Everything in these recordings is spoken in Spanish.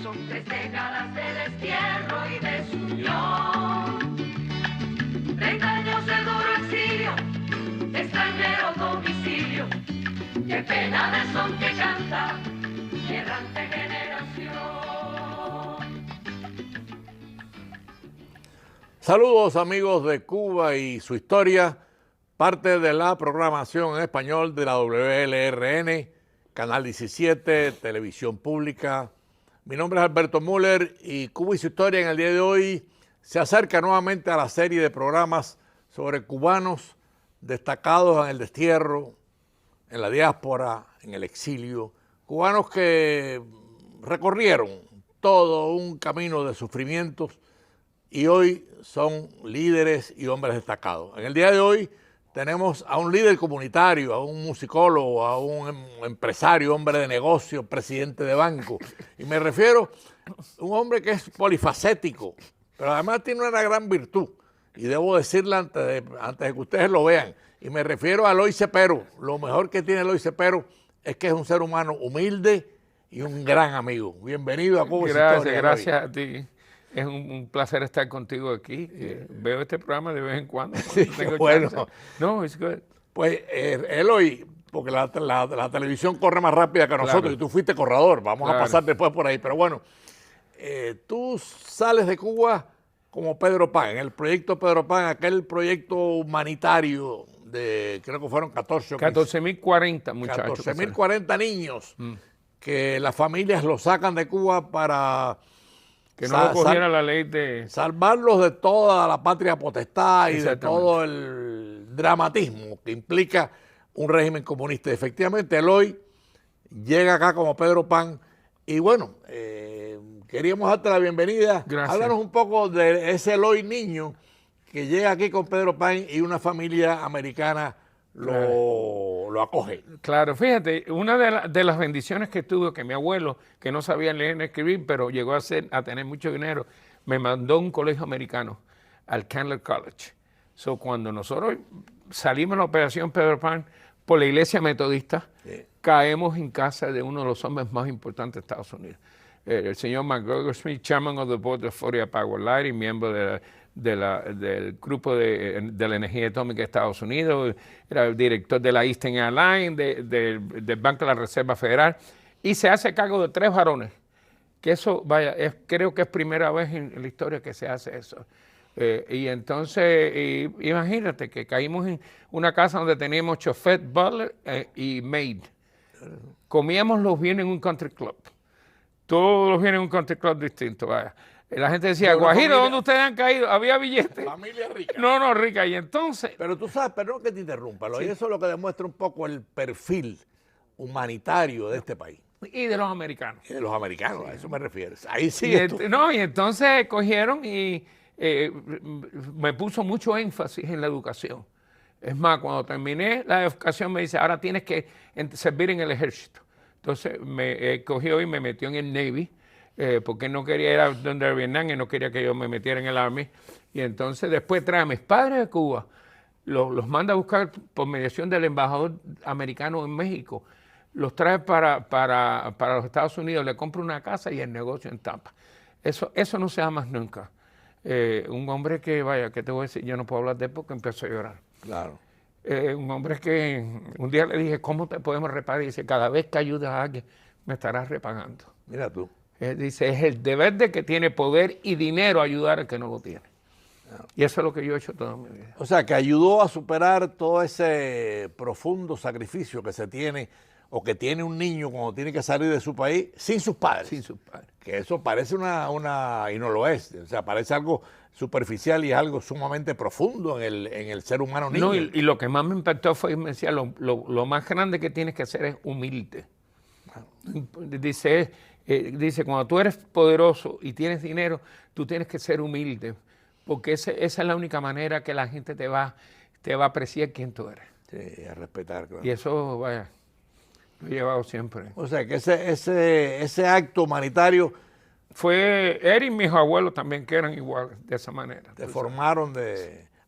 Son 3 décadas de destierro y desunión. 30 años de duro exilio, extranjero domicilio. Qué pena de son que canta mi errante generación. Saludos amigos de Cuba y su historia, parte de la programación en español de la WLRN, Canal 17, Televisión Pública. Mi nombre es Alberto Müller y Cuba y su historia en el día de hoy se acerca nuevamente a la serie de programas sobre cubanos destacados en el destierro, en la diáspora, en el exilio, cubanos que recorrieron todo un camino de sufrimientos y hoy son líderes y hombres destacados. En el día de hoy tenemos a un líder comunitario, a un musicólogo, a un empresario, hombre de negocio, presidente de banco. Y me refiero a un hombre que es polifacético, pero además tiene una gran virtud. Y debo decirla antes de que ustedes lo vean. Y me refiero a Eloy Cepero. Lo mejor que tiene Eloy Cepero es que es un ser humano humilde y un gran amigo. Bienvenido a Cuba y su historia. Gracias a ti. Es un placer estar contigo aquí. Veo este programa de vez en cuando. Sí, bueno. Chance. No, it's good. Pues Eloy, porque la televisión corre más rápida que nosotros y tú fuiste corredor. Vamos a pasar después por ahí. Pero bueno, tú sales de Cuba como Pedro Pan, en el proyecto Pedro Pan, aquel proyecto humanitario de, creo que fueron 14.040 muchachos. 14.040 niños que las familias los sacan de Cuba para que no lo cogiera la ley de salvarlos de toda la patria potestad y de todo el dramatismo que implica un régimen comunista. Efectivamente, Eloy llega acá como Pedro Pan y bueno, queríamos darte la bienvenida. Gracias. Háblanos un poco de ese Eloy niño que llega aquí con Pedro Pan y una familia americana lo acoge. Claro, fíjate, una de las bendiciones que tuve, que mi abuelo, que no sabía leer ni escribir, pero llegó a tener mucho dinero, me mandó a un colegio americano, al Candler College. So, cuando nosotros salimos de la operación Pedro Pan por la iglesia metodista, caemos en casa de uno de los hombres más importantes de Estados Unidos. El señor McGregor Smith, chairman of the board of Florida Power Light y miembro del grupo de la energía atómica de Estados Unidos, era el director de la Eastern Airlines, del Banco de la Reserva Federal, y se hace cargo de 3 varones, que eso, vaya, creo que es primera vez en la historia que se hace eso. Y entonces, imagínate que caímos en una casa donde teníamos chofer, butler y maid. Comíamos los bienes en un country club. Todos los bienes en un country club distinto, vaya. La gente decía, Guajiro, ¿dónde ustedes han caído? Había billetes. Familia rica. No, rica. Y entonces... Pero tú sabes, perdón que te interrumpa, y eso es lo que demuestra un poco el perfil humanitario de este país. Y de los americanos. Y de los americanos, a eso me refiero. Ahí sí. Y entonces cogieron y me puso mucho énfasis en la educación. Es más, cuando terminé la educación me dice, ahora tienes que servir en el ejército. Entonces me cogió y me metió en el Navy, porque no quería ir a donde Vietnam y no quería que yo me metiera en el Army. Y entonces después trae a mis padres de Cuba, los manda a buscar por mediación del embajador americano en México, los trae para los Estados Unidos, le compra una casa y el negocio en Tampa. Eso no se da más nunca. Un hombre que, vaya, que te voy a decir, yo no puedo hablar de él porque empezó a llorar. Claro. Un hombre que un día le dije, ¿cómo te podemos repagar? Y dice, cada vez que ayudas a alguien, me estarás repagando. Mira tú. Dice, es el deber de que tiene poder y dinero ayudar al que no lo tiene. Y eso es lo que yo he hecho toda mi vida. O sea, que ayudó a superar todo ese profundo sacrificio que se tiene o que tiene un niño cuando tiene que salir de su país sin sus padres. Sin sus padres. Que eso parece y no lo es. O sea, parece algo superficial y es algo sumamente profundo en el ser humano niño. No, y lo que más me impactó fue, me decía, lo más grande que tienes que hacer es humilde. Dice, cuando tú eres poderoso y tienes dinero, tú tienes que ser humilde, porque esa es la única manera que la gente te va a apreciar quién tú eres. Sí, a respetar, claro. Y eso, vaya, lo he llevado siempre. O sea, que ese acto humanitario... Fue él y mis abuelos también, que eran iguales, de esa manera. Te formaron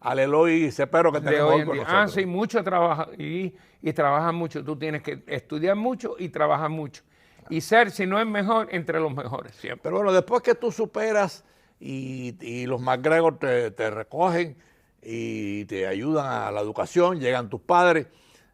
al Eloy Cepero que tenemos hoy con nosotros. Sí, mucho trabajo y trabajan mucho. Tú tienes que estudiar mucho y trabajar mucho. y ser, si no es mejor, entre los mejores siempre. Pero bueno, después que tú superas y los McGregor te recogen y te ayudan a la educación, llegan tus padres,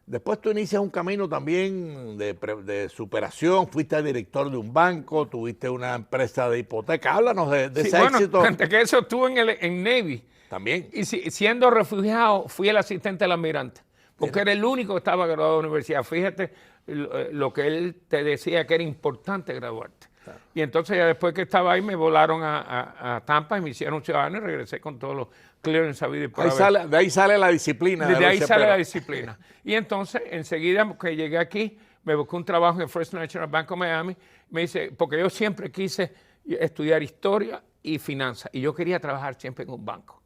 después tú inicias un camino también de superación, fuiste director de un banco, tuviste una empresa de hipoteca. Háblanos de ese éxito. Antes que eso estuve en Navy. También. Y siendo refugiado, fui el asistente del almirante, porque era el único que estaba graduado de la universidad. Fíjate lo que él te decía que era importante graduarte. Claro. Y entonces ya después que estaba ahí me volaron a Tampa y me hicieron ciudadano y regresé con todos los clearance sabidos por haber. De ahí sale la disciplina. De ahí sale la disciplina. Y entonces enseguida que llegué aquí me busqué un trabajo en First National Bank of Miami. Me dice, porque yo siempre quise estudiar historia y finanzas y yo quería trabajar siempre en un banco.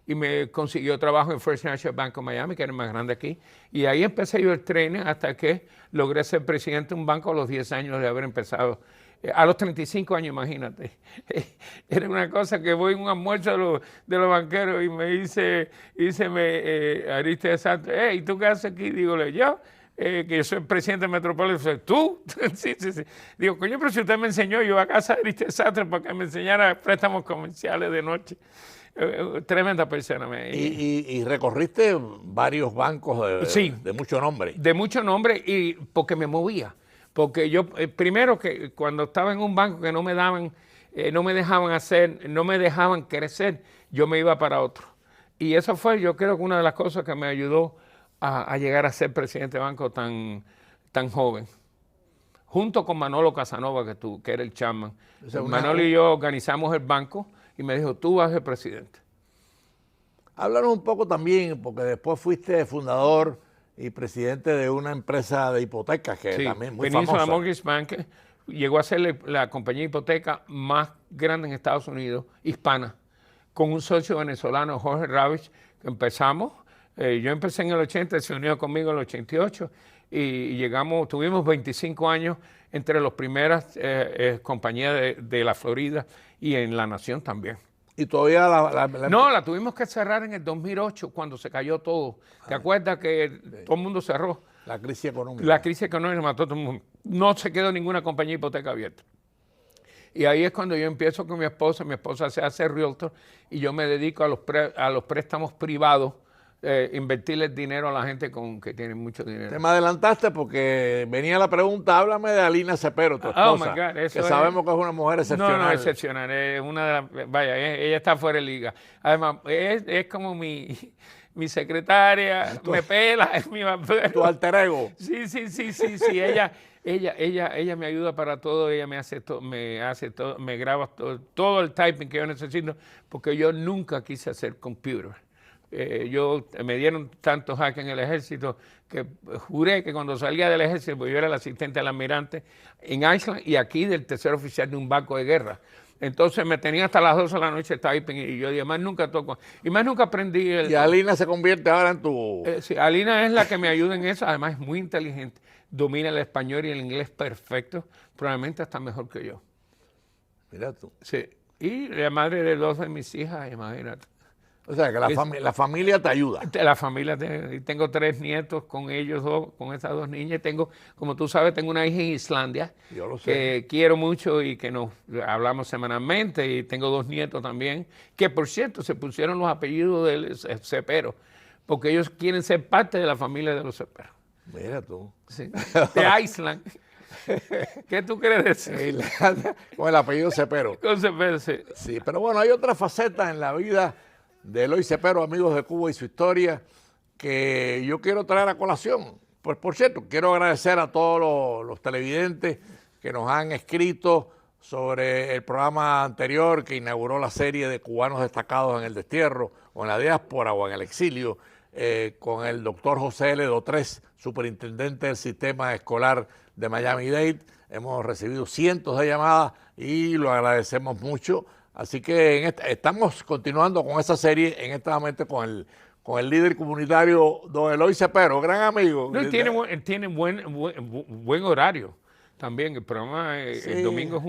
Y me consiguió trabajo en First National Bank of Miami, que era el más grande aquí. Y ahí empecé yo el training hasta que logré ser presidente de un banco a los 10 años de haber empezado. A los 35 años, imagínate. Era una cosa que voy a un almuerzo de los banqueros y me dice Aristides Santos, ¿y tú qué haces aquí? Digo, yo, que yo soy presidente de Metropolitan. ¿Tú? Sí. Digo, coño, pero si usted me enseñó, yo a casa de Aristides Santos para que me enseñara préstamos comerciales de noche. Tremenda persona. Y recorriste varios bancos de mucho nombre. De mucho nombre y porque me movía. Porque yo, primero que cuando estaba en un banco que no me dejaban crecer, yo me iba para otro. Y eso fue, yo creo que una de las cosas que me ayudó a llegar a ser presidente de banco tan joven. Junto con Manolo Casanova, que era el chairman. Manolo y yo organizamos el banco y me dijo, tú vas a ser presidente. Háblanos un poco también, porque después fuiste fundador y presidente de una empresa de hipotecas que también muy famosa. Peninsula Mortgage Bank llegó a ser la compañía de hipoteca más grande en Estados Unidos, hispana, con un socio venezolano, Jorge Ravich, que empezamos. Yo empecé en el 80, se unió conmigo en el 88 y tuvimos 25 años entre las primeras compañías de la Florida y en la nación también. ¿Y todavía No, la tuvimos que cerrar en el 2008 cuando se cayó todo. ¿Te acuerdas que todo el mundo cerró? La crisis económica. La crisis económica mató a todo el mundo. No se quedó ninguna compañía de hipoteca abierta. Y ahí es cuando yo empiezo con mi esposa se hace realtor y yo me dedico a los préstamos privados, invertirles dinero a la gente que tiene mucho dinero. Te me adelantaste porque venía la pregunta, háblame de Alina Cepero, tu esposa, oh my God, que sabemos que es una mujer excepcional. No, excepcional, es una de vaya, ella está fuera de liga. Además, es como mi secretaria, me pela, es mi tu alter ego. Sí, ella me ayuda para todo, ella me hace todo, me graba todo el typing que yo necesito, porque yo nunca quise hacer computer. Me dieron tantos hacks en el ejército que juré que cuando salía del ejército, pues yo era el asistente del almirante en Iceland y aquí del tercer oficial de un barco de guerra. Entonces me tenía hasta las 12 de la noche typing y yo dije, más nunca toco. Y más nunca aprendí. Y Alina se convierte ahora en tu... sí, Alina es la que me ayuda en eso, además es muy inteligente, domina el español y el inglés perfecto, probablemente hasta mejor que yo. Mira tú. Sí, y la madre de 2 de mis hijas, imagínate. O sea, que la familia te ayuda. La familia, tengo 3 nietos con ellos dos, con esas 2 niñas. Tengo, como tú sabes, tengo una hija en Islandia. Yo lo sé. Que quiero mucho y que nos hablamos semanalmente. Y tengo 2 nietos también, que por cierto se pusieron los apellidos de Cepero, porque ellos quieren ser parte de la familia de los Cepero. Mira tú. Sí. De Iceland. ¿Qué tú quieres decir? Con el apellido Cepero. Con Cepero, sí. Sí, pero bueno, hay otras facetas en la vida de Eloy Cepero, amigos de Cuba y su historia, que yo quiero traer a colación. Pues por cierto, quiero agradecer a todos los televidentes que nos han escrito sobre el programa anterior que inauguró la serie de cubanos destacados en el destierro o en la diáspora o en el exilio, con el doctor José L. Dotres, superintendente del sistema escolar de Miami-Dade. Hemos recibido cientos de llamadas y lo agradecemos mucho. Así que estamos continuando con esa serie, en esta momento con el líder comunitario don Eloy Cepero, gran amigo. No, tiene buen horario también. El programa el domingo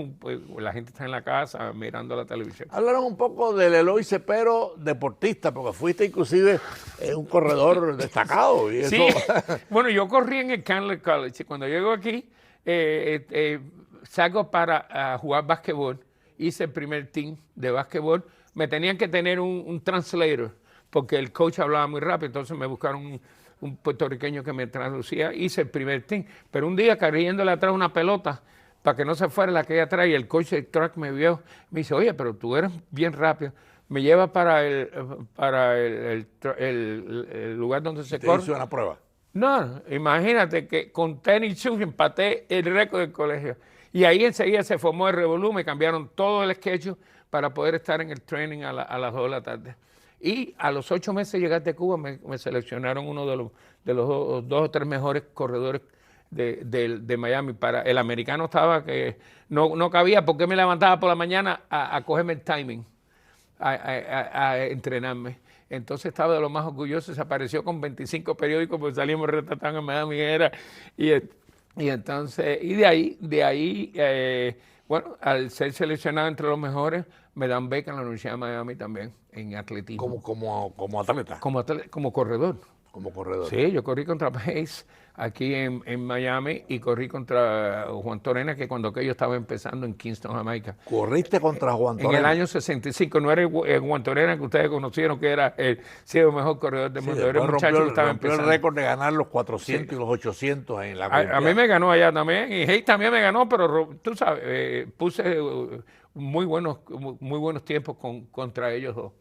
la gente está en la casa mirando la televisión. Háblanos un poco del Eloy Cepero deportista, porque fuiste inclusive un corredor destacado. Y eso... Sí, bueno, yo corrí en el Candler College y cuando llego aquí salgo para jugar básquetbol, hice el primer team de básquetbol, me tenían que tener un translator, porque el coach hablaba muy rápido, entonces me buscaron un puertorriqueño que me traducía, hice el primer team, pero un día cayéndole atrás una pelota, para que no se fuera la que ella trae, y el coach del track me vio, me dice, oye, pero tú eres bien rápido, me lleva para el lugar donde se corre. ¿Te hizo una prueba? No, imagínate que con tenis shoes empaté el récord del colegio. Y ahí enseguida se formó el revolú, me cambiaron todo el sketch para poder estar en el training a las 2 de la tarde. Y a los 8 meses de llegar de Cuba me seleccionaron uno de los 2 o 3 mejores corredores de Miami. El americano estaba que no cabía porque me levantaba por la mañana a cogerme el timing, a entrenarme. Entonces estaba de lo más orgulloso, se apareció con 25 periódicos porque salimos retratando en Miami y entonces, y de ahí bueno, al ser seleccionado entre los mejores, me dan beca en la Universidad de Miami también, en atletismo. Como atleta. Como corredor. Como corredor. Sí, yo corrí contra Pace aquí en Miami y corrí contra Juan Torena, que cuando aquello estaba empezando en Kingston, Jamaica. ¿Corriste contra Juan Torena? En el año 65, no era el Juan Torena que ustedes conocieron, que era el mejor corredor del mundo. Era un muchacho que estaba empezando. El récord de ganar los 400 y los 800 en la a mí me ganó allá también, y Hayes también me ganó, pero tú sabes, puse muy buenos tiempos contra ellos dos.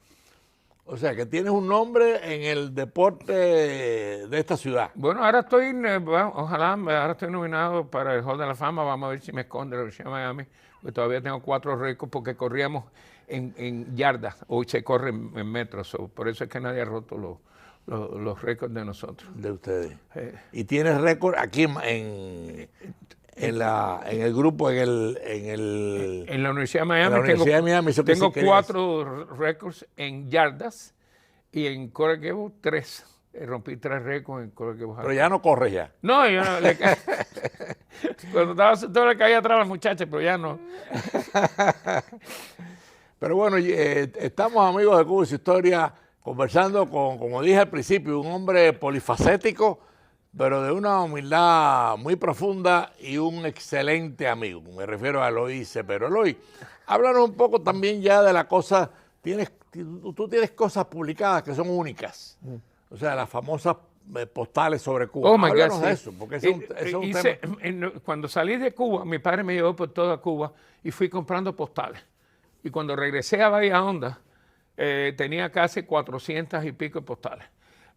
O sea, que tienes un nombre en el deporte de esta ciudad. Bueno, ahora ahora estoy nominado para el Hall de la Fama. Vamos a ver si me esconde la Universidad de Miami. Porque todavía tengo 4 récords porque corríamos en yardas. Hoy se corre en metros. Por eso es que nadie ha roto los récords de nosotros. De ustedes. Y tienes récord aquí en el grupo, en la Universidad de Miami. En la Universidad de Miami, tengo 4 récords en yardas y en correquebo 3. Rompí 3 récords en correquebo. Pero ya no corres ya. No, yo no. Cuando estaba todo le caía atrás a las muchachas, pero ya no. Pero bueno, estamos amigos de Cuba y su historia, conversando con, como dije al principio, un hombre polifacético, pero de una humildad muy profunda y un excelente amigo. Me refiero a Eloy Cepero. Eloy, háblanos un poco también ya de la cosa. Tú tienes cosas publicadas que son únicas. O sea, las famosas postales sobre Cuba. Háblanos de eso, porque es un tema. Cuando salí de Cuba, mi padre me llevó por toda Cuba y fui comprando postales. Y cuando regresé a Bahía Honda, tenía casi 400 y pico postales.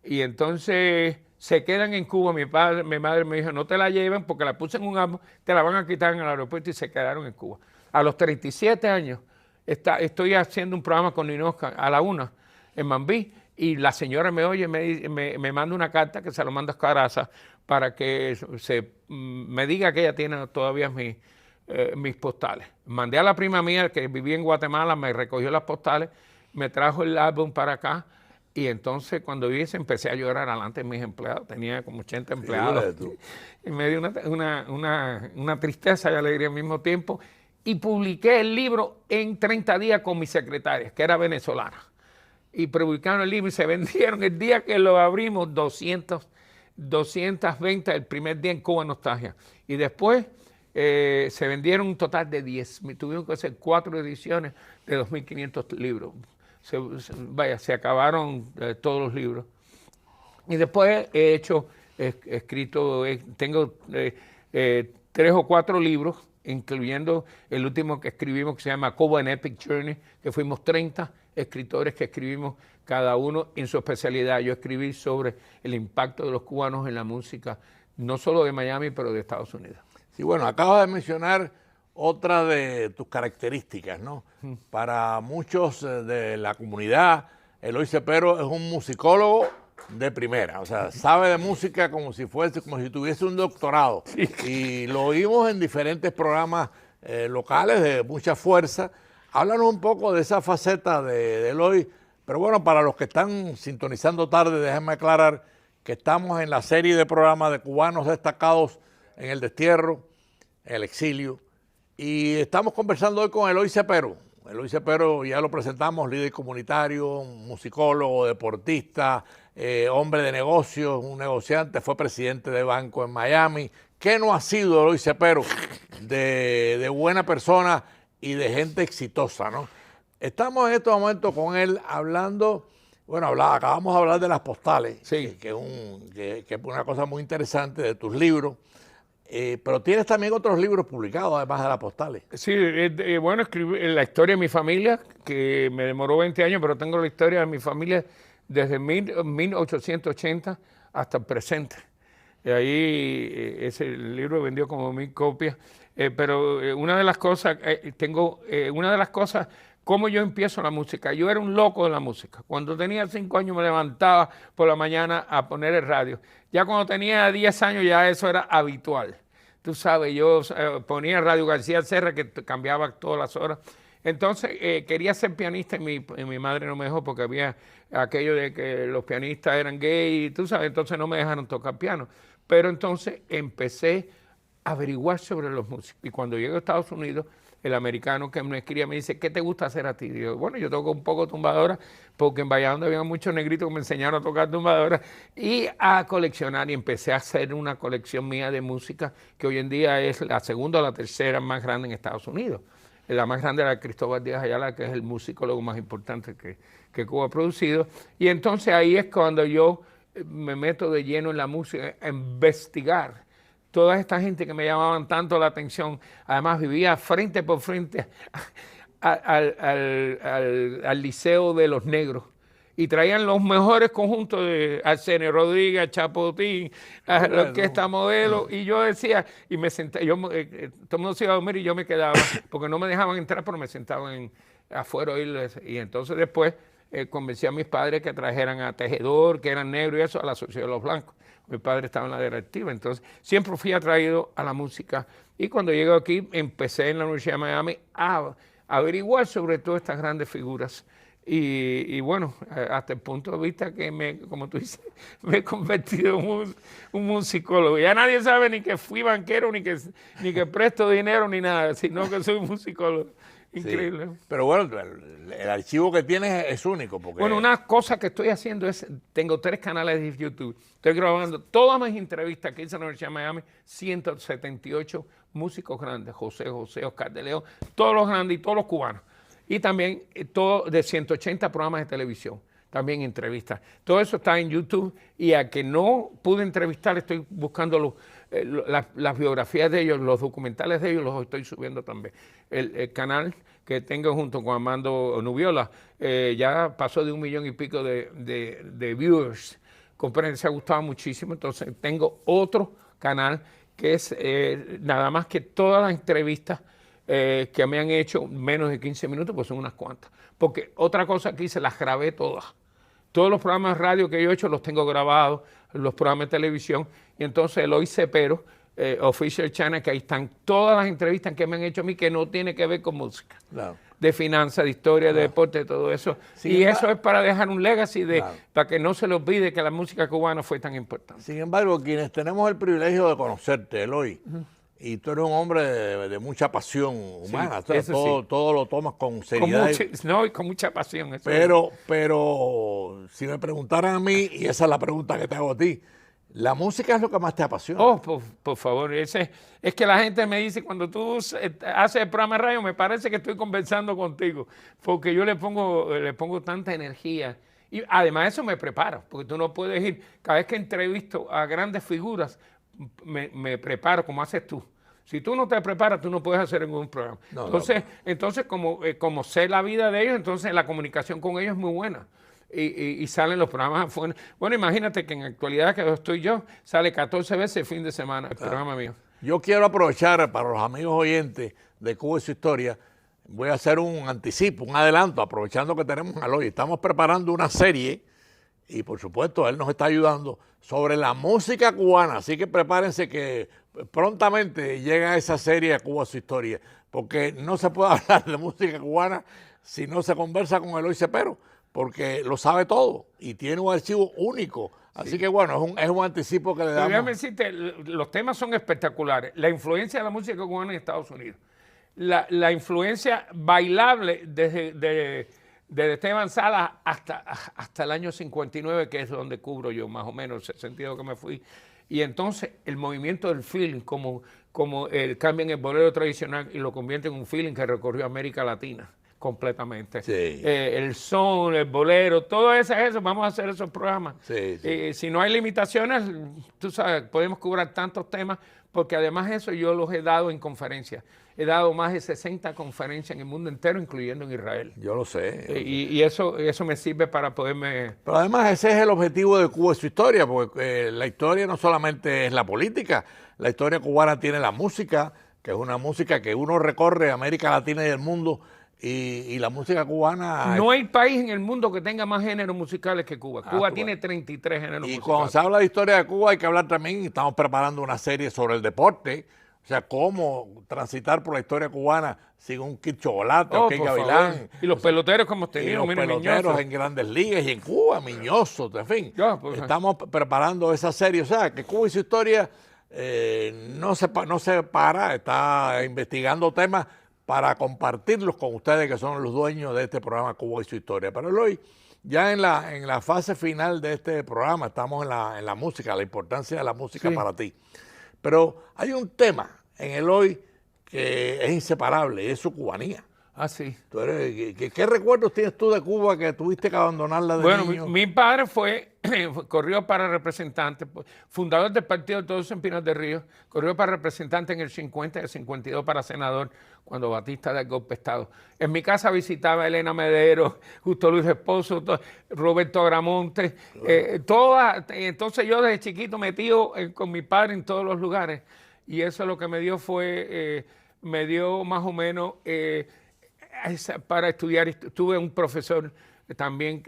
Y entonces se quedan en Cuba. Mi madre me dijo, no te la lleven porque la puse en un árbol, te la van a quitar en el aeropuerto, y se quedaron en Cuba. A los 37 años estoy haciendo un programa con Ninosca a la 1 en Mambí, y la señora me oye, me manda una carta que se lo manda a Caraza para que me diga que ella tiene todavía mis postales. Mandé a la prima mía que vivía en Guatemala, me recogió las postales, me trajo el álbum para acá. Y entonces cuando vi eso empecé a llorar delante de mis empleados, tenía como 80 empleados. Y me dio una tristeza y alegría al mismo tiempo. Y publiqué el libro en 30 días con mi secretaria, que era venezolana. Y publicaron el libro y se vendieron. El día que lo abrimos, 220 el primer día en Cuba Nostalgia. Y después se vendieron un total de 10,000. Tuvimos que hacer 4 ediciones de 2.500 libros. Se acabaron todos los libros. Y después tengo 3 o 4 libros, incluyendo el último que escribimos, que se llama Cuba an Epic Journey, que fuimos 30 escritores que escribimos cada uno en su especialidad. Yo escribí sobre el impacto de los cubanos en la música, no solo de Miami, pero de Estados Unidos. Sí, bueno, acabas de mencionar otra de tus características, ¿no? Para muchos de la comunidad, Eloy Cepero es un musicólogo de primera, o sea, sabe de música como si tuviese un doctorado. Sí. Y lo oímos en diferentes programas locales de mucha fuerza. Háblanos un poco de esa faceta de Eloy, pero bueno, para los que están sintonizando tarde, déjenme aclarar que estamos en la serie de programas de cubanos destacados en el destierro, en el exilio. Y estamos conversando hoy con Eloy Cepero, Eloy Cepero ya lo presentamos, líder comunitario, musicólogo, deportista, hombre de negocios, un negociante, fue presidente de banco en Miami. ¿Qué no ha sido Eloy Cepero de buena persona y de gente exitosa, ¿no? Estamos en estos momentos con él hablando, bueno, acabamos de hablar de las postales, Sí. que es una cosa muy interesante de tus libros. Pero tienes también otros libros publicados, además de las postales. Sí, bueno, escribí la historia de mi familia, que me demoró 20 años, pero tengo la historia de mi familia desde 1880 hasta el presente. Y ahí ese libro vendió como 1000 copias. Pero una de las cosas, cómo yo empiezo la música. Yo era un loco de la música. Cuando tenía 5 años me levantaba por la mañana a poner el radio. Ya cuando tenía 10 años ya eso era habitual. Tú sabes, yo ponía Radio García Serra, que cambiaba todas las horas. Entonces, quería ser pianista y mi madre no me dejó porque había aquello de que los pianistas eran gay, tú sabes, entonces no me dejaron tocar piano. Pero entonces empecé a averiguar sobre los músicos. Y cuando llego a Estados Unidos, el americano que me escribía me dice, ¿qué te gusta hacer a ti? Y yo, bueno, yo toco un poco tumbadora, porque en Valladolid había muchos negritos que me enseñaron a tocar tumbadora y a coleccionar, y empecé a hacer una colección mía de música que hoy en día es la segunda o la tercera más grande en Estados Unidos. La más grande era Cristóbal Díaz Ayala, que es el musicólogo más importante que Cuba ha producido. Y entonces ahí es cuando yo me meto de lleno en la música, a investigar toda esta gente que me llamaban tanto la atención. Además vivía frente por frente al Liceo de los Negros y traían los mejores conjuntos de Arsenio Rodríguez, Chapotín, la Orquesta Modelo, y yo decía, y me senté, todo el mundo se iba a dormir y yo me quedaba, porque no me dejaban entrar, pero me sentaban afuera y entonces después convencí a mis padres que trajeran a Tejedor, que eran negros y eso, a la Sociedad de los Blancos. Mi padre estaba en la directiva, entonces siempre fui atraído a la música. Y cuando llegué aquí, empecé en la Universidad de Miami a averiguar sobre todas estas grandes figuras. Y bueno, hasta el punto de vista que, como tú dices, me he convertido en un musicólogo. Ya nadie sabe ni que fui banquero, ni que presto dinero, ni nada, sino que soy musicólogo. Increíble. Sí. Pero bueno, el archivo que tienes es único. Porque... Bueno, una cosa que estoy haciendo es, tengo 3 canales de YouTube. Estoy grabando todas mis entrevistas que hice en la Universidad de Miami, 178 músicos grandes, José, Oscar de León, todos los grandes y todos los cubanos. Y también todo de 180 programas de televisión, también entrevistas. Todo eso está en YouTube y a que no pude entrevistar, estoy buscando las biografías de ellos, los documentales de ellos, los estoy subiendo también. El canal que tengo junto con Armando Nubiola ya pasó de 1 millón y pico de viewers. Comprende, se ha gustado muchísimo. Entonces tengo otro canal que es nada más que todas las entrevistas que me han hecho menos de 15 minutos, pues son unas cuantas. Porque otra cosa que hice, las grabé todas. Todos los programas de radio que yo he hecho los tengo grabados, los programas de televisión. Y entonces Eloy Cepero, Official Channel, que ahí están todas las entrevistas que me han hecho a mí que no tiene que ver con música. Claro. De finanzas, de historia, de deporte, de todo eso. Y eso es para dejar un legacy, para que no se le olvide que la música cubana fue tan importante. Sin embargo, quienes tenemos el privilegio de conocerte, Eloy, y tú eres un hombre de mucha pasión humana, sí, todo lo tomas con seriedad. Con mucha pasión. Pero si me preguntaran a mí, y esa es la pregunta que te hago a ti, ¿la música es lo que más te apasiona? Oh, por favor, es que la gente me dice, cuando tú haces el programa de radio, me parece que estoy conversando contigo, porque yo le pongo tanta energía. Y además eso me prepara, porque tú no puedes ir, cada vez que entrevisto a grandes figuras, me preparo como haces tú. Si tú no te preparas, tú no puedes hacer ningún programa. Entonces como sé la vida de ellos, entonces la comunicación con ellos es muy buena. Y salen los programas afuera. Bueno, imagínate que en la actualidad que estoy yo, sale 14 veces el fin de semana el programa mío. Yo quiero aprovechar para los amigos oyentes de Cuba y su historia, voy a hacer un anticipo, un adelanto, aprovechando que tenemos a Eloy. Estamos preparando una serie, y por supuesto él nos está ayudando, sobre la música cubana. Así que prepárense que prontamente llega esa serie a Cuba su historia, porque no se puede hablar de música cubana si no se conversa con Eloy Cepero, porque lo sabe todo y tiene un archivo único. Así que bueno, es un anticipo que le damos. Déjame decirte, los temas son espectaculares. La influencia de la música cubana en Estados Unidos. la influencia bailable desde Esteban Salas hasta el año 59, que es donde cubro yo, más o menos, el sentido que me fui. Y entonces el movimiento del feeling, como cambian el bolero tradicional y lo convierte en un feeling que recorrió América Latina completamente. Sí. El son, el bolero, todo eso, vamos a hacer esos programas. Sí, sí. Si no hay limitaciones, tú sabes, podemos cubrir tantos temas, porque además eso yo los he dado en conferencias. He dado más de 60 conferencias en el mundo entero, incluyendo en Israel. Yo lo sé. Y eso me sirve para poderme... Pero además ese es el objetivo de Cuba y su historia, porque la historia no solamente es la política, la historia cubana tiene la música, que es una música que uno recorre América Latina y el mundo, y la música cubana... No hay país en el mundo que tenga más géneros musicales que Cuba. Cuba tiene 33 géneros musicales. Y cuando se habla de historia de Cuba hay que hablar también, estamos preparando una serie sobre el deporte, o sea, cómo transitar por la historia cubana sin un Kid Chocolate o Kid Gavilán. Y los peloteros como hemos tenido. Y los peloteros en Grandes Ligas y en Cuba, Miñoso, en fin. Estamos preparando esa serie, o sea, que Cuba y su historia no se para, está investigando temas para compartirlos con ustedes que son los dueños de este programa Cuba y su historia. Pero hoy, ya en la fase final de este programa, estamos en la música, la importancia de la música para ti. Pero hay un tema en el hoy que es inseparable, y es su cubanía. Ah, sí. ¿Qué recuerdos tienes tú de Cuba que tuviste que abandonarla de niño? Bueno, mi padre corrió para representante, fundador del Partido de Todos en Pinos de Río, corrió para representante en el 50 y el 52 para senador, cuando Batista da el golpe de Estado. En mi casa visitaba a Elena Medero, Justo Luis Esposo, Roberto Agramonte, entonces yo desde chiquito metido con mi padre en todos los lugares, y eso lo que me dio fue, me dio más o menos... para estudiar. Tuve un profesor también,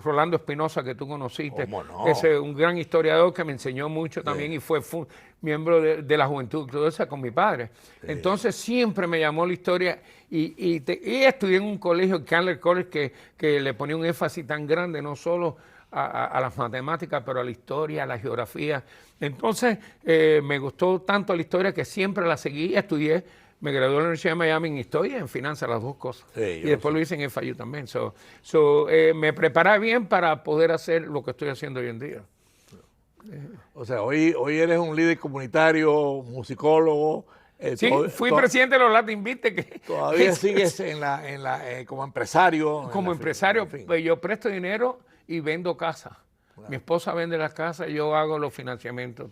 Rolando Espinosa, que tú conociste. ¿Cómo no? Es un gran historiador que me enseñó mucho también y fue miembro de la juventud, todo eso con mi padre. Sí. Entonces siempre me llamó la historia y estudié en un colegio, Candler College, que le ponía un énfasis tan grande, no solo a las matemáticas, pero a la historia, a la geografía. Entonces me gustó tanto la historia que siempre la seguí, estudié. Me gradué de la Universidad de Miami en Historia y en Finanzas, las dos cosas. Sí, y después lo hice en FIU también. Me preparé bien para poder hacer lo que estoy haciendo hoy en día. O sea, hoy eres un líder comunitario, musicólogo. Sí, fui presidente de los Latin Beat. Todavía sigues como empresario. Como empresario, en fin. Pues yo presto dinero y vendo casas. Claro. Mi esposa vende las casas, yo hago los financiamientos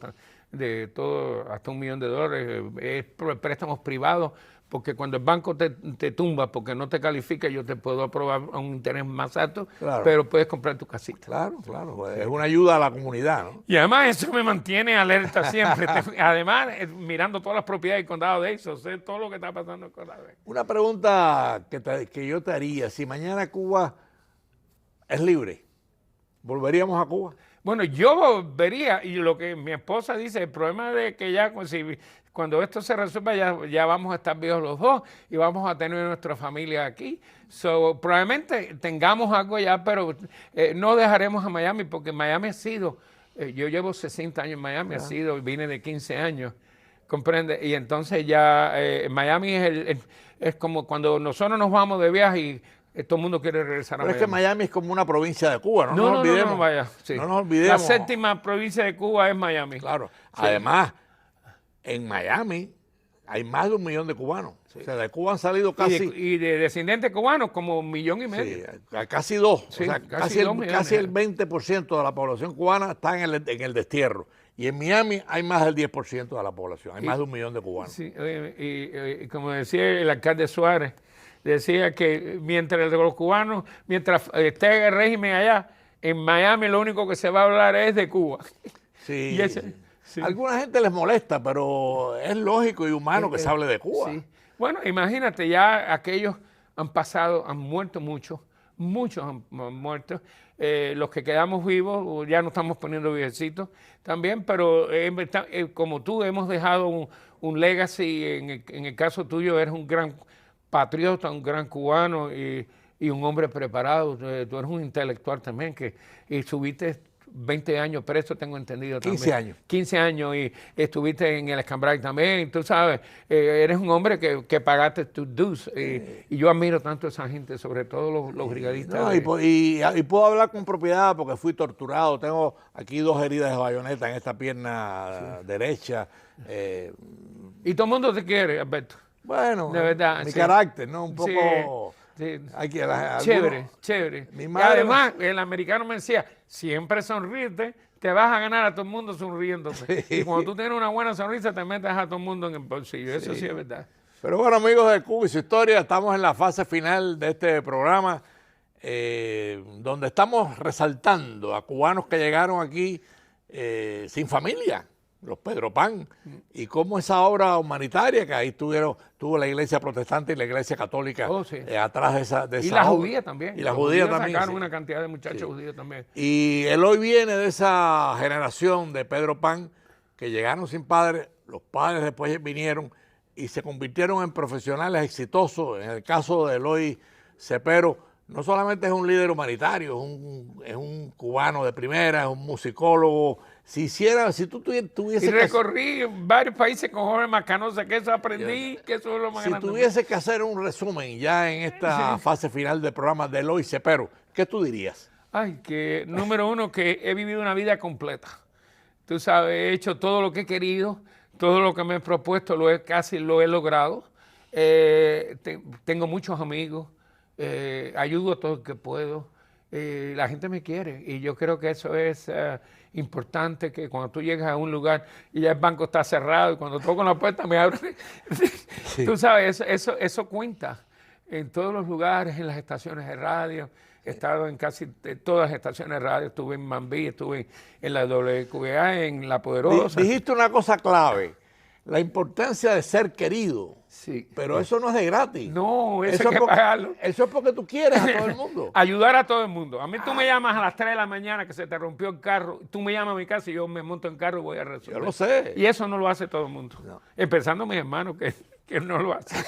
de todo, hasta $1 millón. Es préstamos privados, porque cuando el banco te tumba porque no te califica, yo te puedo aprobar a un interés más alto, claro, pero puedes comprar tu casita. Claro, claro, es una ayuda a la comunidad, ¿no? Y además eso me mantiene alerta siempre. Además, mirando todas las propiedades del condado de eso, sé todo lo que está pasando en el condado de eso. Una pregunta que yo te haría, si mañana Cuba es libre, ¿volveríamos a Cuba? Bueno, yo vería, y lo que mi esposa dice, el problema de que ya cuando esto se resuelva ya vamos a estar vivos los dos y vamos a tener nuestra familia aquí. Probablemente tengamos algo ya, pero no dejaremos a Miami, porque Miami ha sido, yo llevo 60 años en Miami, vine de 15 años, ¿comprende? Y entonces ya Miami es como cuando nosotros nos vamos de viaje y todo el mundo quiere regresar a Miami. Pero es que Miami es como una provincia de Cuba, no nos olvidemos. No, vaya, sí. No nos olvidemos. La séptima provincia de Cuba es Miami. Claro. Sí. Además, en Miami hay más de 1 millón de cubanos. Sí. O sea, de Cuba han salido casi... Y de descendientes cubanos como 1,5 millones. Sí, casi 2. Sí, o sea, casi el 20% de la población cubana está en el destierro. Y en Miami hay más del 10% de la población. Hay más de 1 millón de cubanos. Sí, y como decía el alcalde Suárez, decía que mientras los cubanos, mientras esté el régimen allá, en Miami lo único que se va a hablar es de Cuba. Sí. Sí. A alguna gente les molesta, pero es lógico y humano que se hable de Cuba. Sí. Bueno, imagínate, ya aquellos han muerto muchos han muerto. Los que quedamos vivos, ya nos estamos poniendo viejecitos también, pero como tú hemos dejado un legacy, en el caso tuyo eres un gran patriota, un gran cubano y un hombre preparado. Tú eres un intelectual también y 20 años preso, tengo entendido también. 15 años. 15 años y estuviste en el Escambray también, tú sabes, eres un hombre que pagaste tus dues y yo admiro tanto a esa gente, sobre todo los brigadistas. No, y puedo hablar con propiedad porque fui torturado, tengo aquí 2 heridas de bayoneta en esta pierna derecha. Y todo el mundo te quiere, Alberto. Bueno, de verdad, mi sí. carácter, ¿no? Un poco... Sí. Hay que, Chévere, chévere. Mi Y madre además, el americano me decía, siempre sonríete, te vas a ganar a todo el mundo sonriéndote. Sí. Y cuando tú tienes una buena sonrisa, te metes a todo el mundo en el bolsillo. Eso sí es verdad. Pero bueno, amigos de Cuba y su historia, estamos en la fase final de este programa, donde estamos resaltando a cubanos que llegaron aquí sin familia, los Pedro Pan, y cómo esa obra humanitaria que ahí tuvo la iglesia protestante y la iglesia católica atrás de esa y la obra. judía también. Y la judía también. Sacaron Sí. una cantidad de muchachos judíos también. Y él hoy viene de esa generación de Pedro Pan que llegaron sin padres, los padres después vinieron y se convirtieron en profesionales exitosos. En el caso de Eloy Cepero, no solamente es un líder humanitario, es un cubano de primera, es un musicólogo. Si tú tuviese y recorrí varios países con jóvenes macanosa, que eso aprendí, que eso es lo más si grande. tuviese que hacer un resumen ya en esta fase final del programa de Eloy Cepero, ¿qué tú dirías? Ay, que número uno, que he vivido una vida completa. Tú sabes, he hecho todo lo que he querido, todo lo que me he propuesto, casi lo he logrado. Tengo muchos amigos, ayudo a todo el que puedo. La gente me quiere y yo creo que eso es importante, que cuando tú llegas a un lugar y ya el banco está cerrado y cuando toco la puerta me abren. Sí. Tú sabes, eso cuenta en todos los lugares, en las estaciones de radio. He estado en casi todas las estaciones de radio, estuve en Mambí, estuve en la WQA, en La Poderosa. Dijiste una cosa clave, la importancia de ser querido. Sí. Pero eso no es de gratis. No, eso hay que pagarlo. Eso es porque tú quieres a todo el mundo. Ayudar a todo el mundo. A mí tú me llamas a las 3 de la mañana que se te rompió el carro, tú me llamas a mi casa y yo me monto en carro y voy a resolver. Yo lo sé. Y eso no lo hace todo el mundo. No. Empezando mis hermanos que no lo hacen.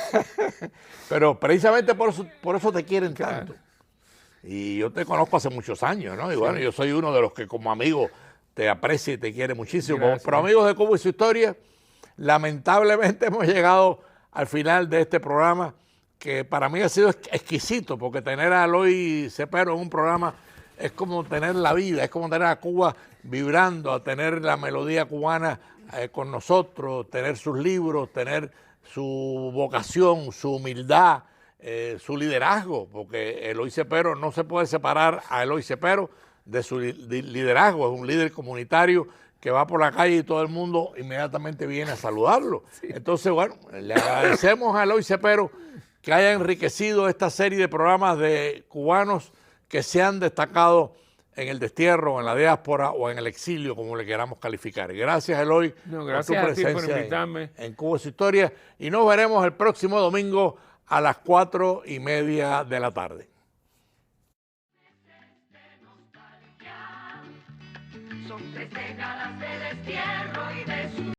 Pero precisamente por eso te quieren tanto. Y yo te conozco hace muchos años, ¿no? Y bueno, yo soy uno de los que como amigo te aprecia y te quiere muchísimo. Gracias. Pero amigos de Cuba y su historia, lamentablemente hemos llegado al final de este programa, que para mí ha sido exquisito, porque tener a Eloy Cepero en un programa es como tener la vida, es como tener a Cuba vibrando, a tener la melodía cubana con nosotros, tener sus libros, tener su vocación, su humildad, su liderazgo, porque Eloy Cepero no se puede separar a Eloy Cepero de su liderazgo, es un líder comunitario que va por la calle y todo el mundo inmediatamente viene a saludarlo. Sí. Entonces, bueno, le agradecemos a Eloy Cepero que haya enriquecido esta serie de programas de cubanos que se han destacado en el destierro, en la diáspora o en el exilio, como le queramos calificar. Gracias, Eloy, gracias por tu presencia a ti por invitarme. En Cuba y su historia. Y nos veremos el próximo domingo a las 4:30 de la tarde. Son 3 décadas de destierro y de